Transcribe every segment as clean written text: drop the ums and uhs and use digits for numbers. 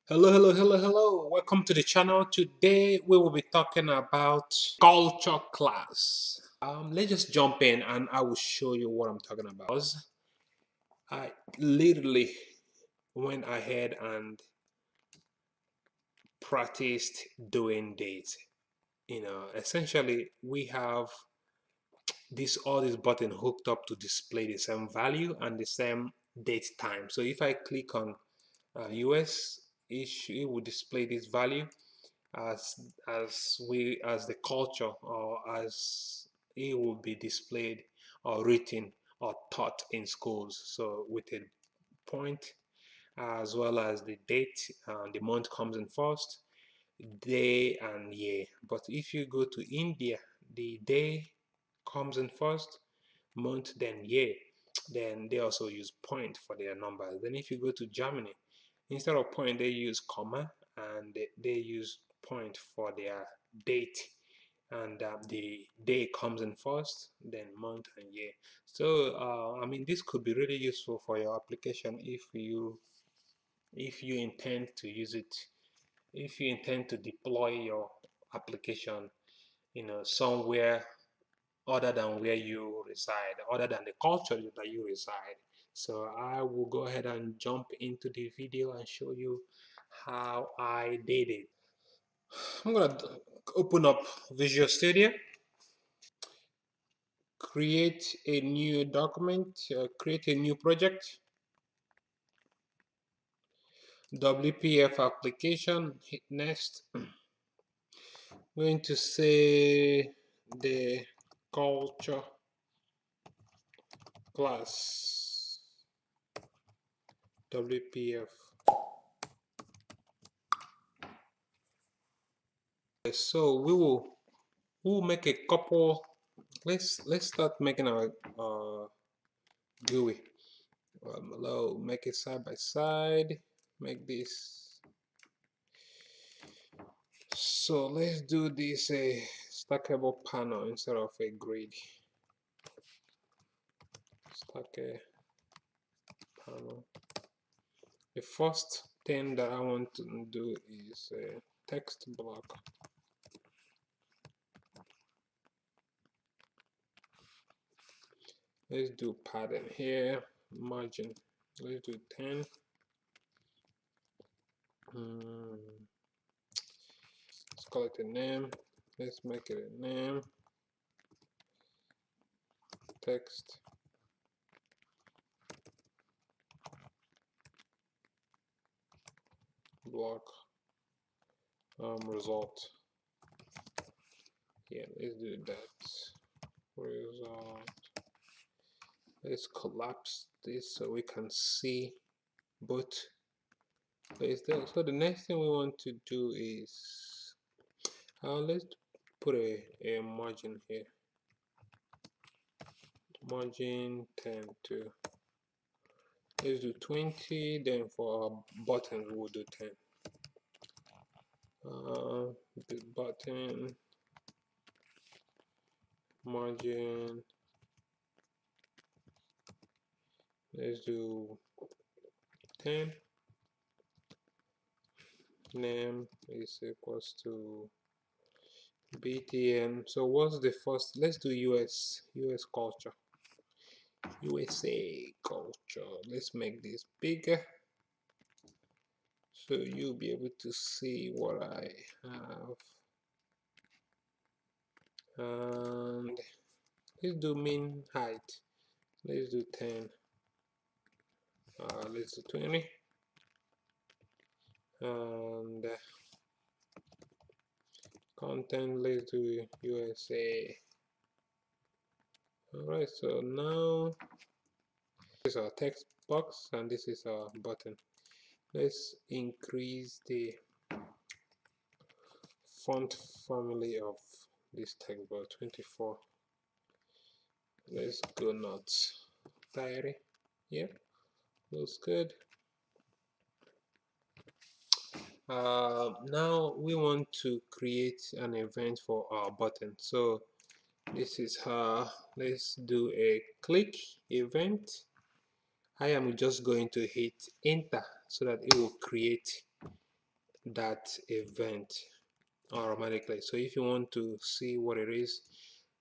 Hello. Welcome to the channel. Today we will be talking about culture class. Let's just jump in and I will show you what I'm talking about. I literally went ahead and practiced doing this. Essentially we have all this button hooked up to display the same value and the same date time. So if I click on US, it will display this value as as the culture, or as it will be displayed or written or taught in schools. So with a point, as well as the date, the month comes in first, day and year. But if you go to India, the day comes in first, month then year. Then they also use point for their numbers. Then if you go to Germany, instead of point they use comma, and they use point for their date, and the day comes in first, then month and year. So I mean, this could be really useful for your application if you intend to use it, if you intend to deploy your application somewhere other than where you reside, other than the culture that you reside. So I will go ahead and jump into the video and show you how I did it. I'm gonna open up Visual Studio, create a new document, create a new project, WPF application, hit next. I'm going to say the culture class, WPF. So we'll make a couple. Let's start making our GUI. Hello, make it side by side. Make this. So let's do this a stackable panel instead of a grid. Stack a panel. The first thing that I want to do is a text block. Let's do pattern here, margin. Let's do 10. Let's call it a name. Let's make it a name. Text block result. Yeah, let's do that. Result. Let's collapse this so we can see both. So the next thing we want to do is let's put a margin here. Margin 10 to, let's do 20. Then for our button we'll do 10. The button margin, let's do 10. Name is equals to BTN. So what's the first? Let's do US culture. USA culture. Let's make this bigger so you'll be able to see what I have. And let's do mean height. Let's do 10. Let's do 20. And content, let's do USA. Alright, so now this is our text box and this is our button. Let's increase the font family of this text box, 24. Let's go nuts. Diary. Yeah, looks good. Now we want to create an event for our button. So this is let's do a click event. I am just going to hit enter so that it will create that event automatically. So if you want to see what it is,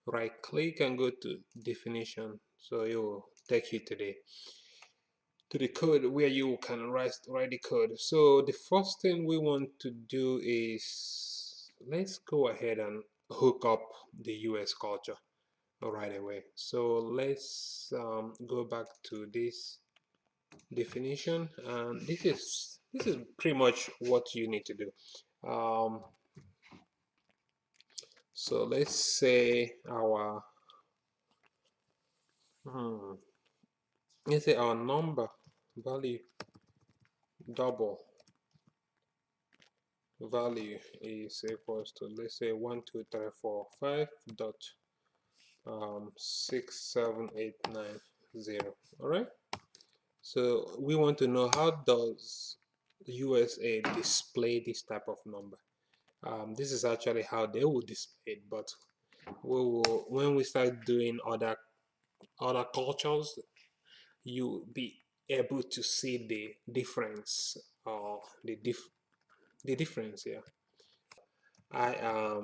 right click and go to definition. So it will take you to the code where you can write the code. So the first thing we want to do is, let's go ahead and hook up the US culture right away. So let's go back to this definition, and this is pretty much what you need to do. So let's say our let's say our number value double value is equals to, let's say 1 2 3 4 5 dot 6 7 8 9 0. All right, so we want to know how does USA display this type of number. This is actually how they will display it, but we will, when we start doing other cultures, you be able to see the difference, or the difference. Yeah, I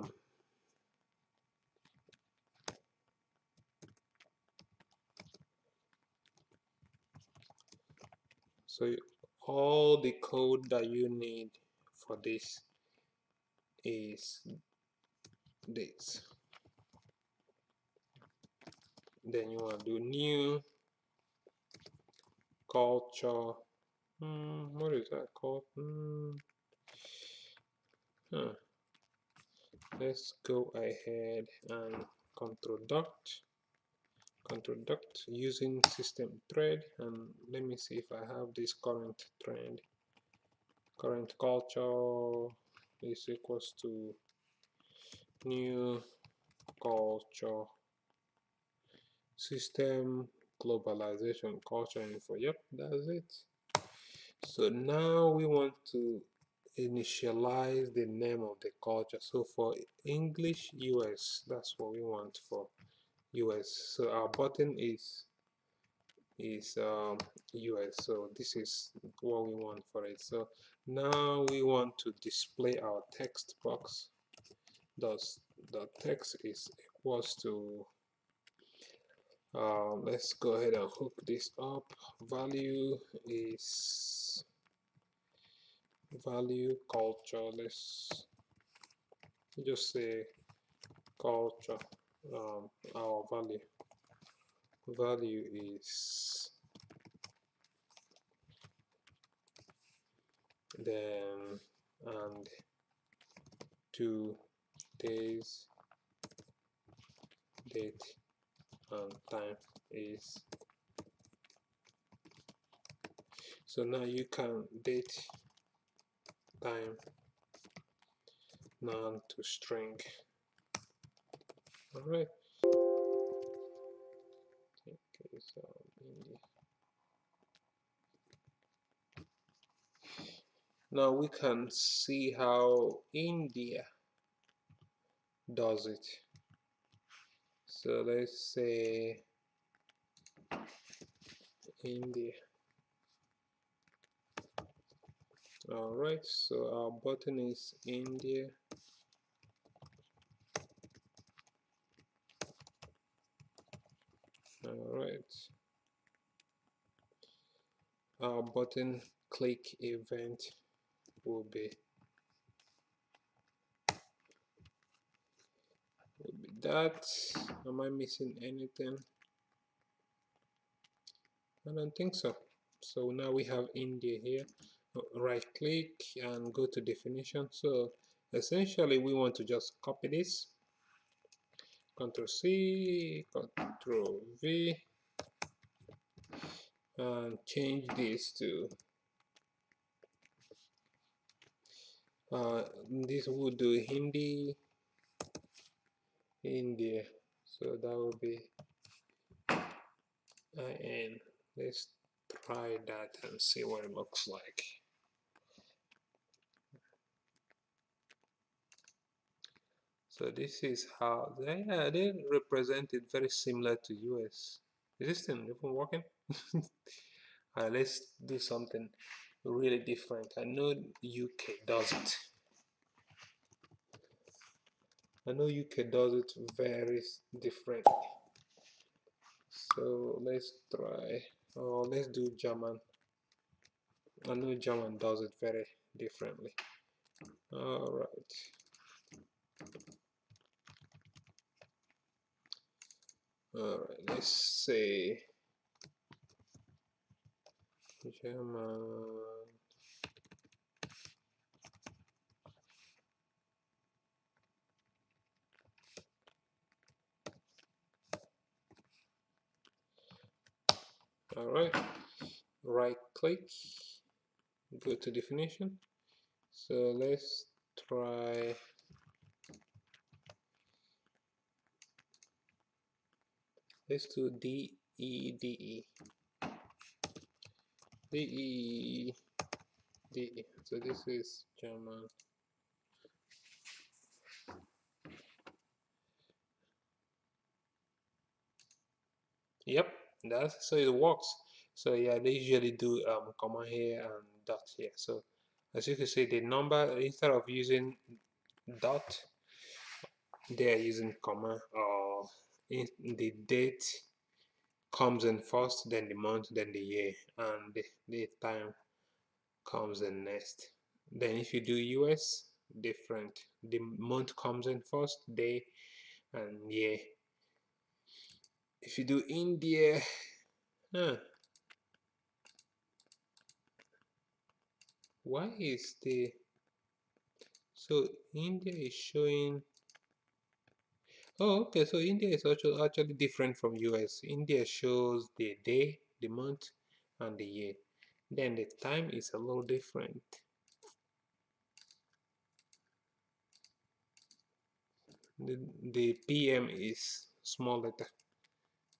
so all the code that you need for this is this. Then you want to do new culture. What is that called? Let's go ahead and control duct using system thread, and let me see if I have this current trend. Current culture is equals to new culture system globalization culture info. Yep, that's it. So now we want to initialize the name of the culture. So for English US, that's what we want for US. So our button is US. So this is what we want for it. So now we want to display our text box. Thus the text is equals to let's go ahead and hook this up. Value is value culture. Let's just say culture. Our value is, then, and today's date and time is. So now you can date time non to string. All right. Okay, so now we can see how India does it. So let's say India. All right, so our button is India. All right, our button click event will be that. Am I missing anything? I don't think so. So now we have India here. Right click and go to definition. So essentially we want to just copy this, Ctrl C, Ctrl V, and change this to this would do Hindi India. So that will be IN. Let's try that and see what it looks like. So this is how they represent it, very similar to US. Is this thing even working? Let's do something. really different. I know UK does it. I know UK does it very different. So let's try. Oh, let's do German. I know German does it very differently. All right. All right. Let's say German. All right. Right click. Go to definition. So let's try. Let's do DEDE. DEDE. So this is German. Yep, that's so it works. So yeah, they usually do comma here and dot here. So as you can see, the number, instead of using dot, they are using comma, or in the date comes in first, then the month, then the year, and the time comes in next. Then if you do US, different. The month comes in first, day and year. If you do India, why is the so India is showing? Oh, okay. So India is actually different from US. India shows the day, the month, and the year. Then the time is a little different. The PM is small letter.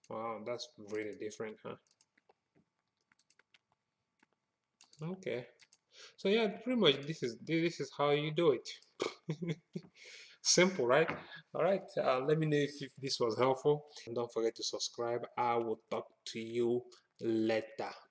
Wow, that's really different, huh? Okay. So yeah, pretty much this is how you do it. Simple, right? All right. Let me know if this was helpful. And don't forget to subscribe. I will talk to you later.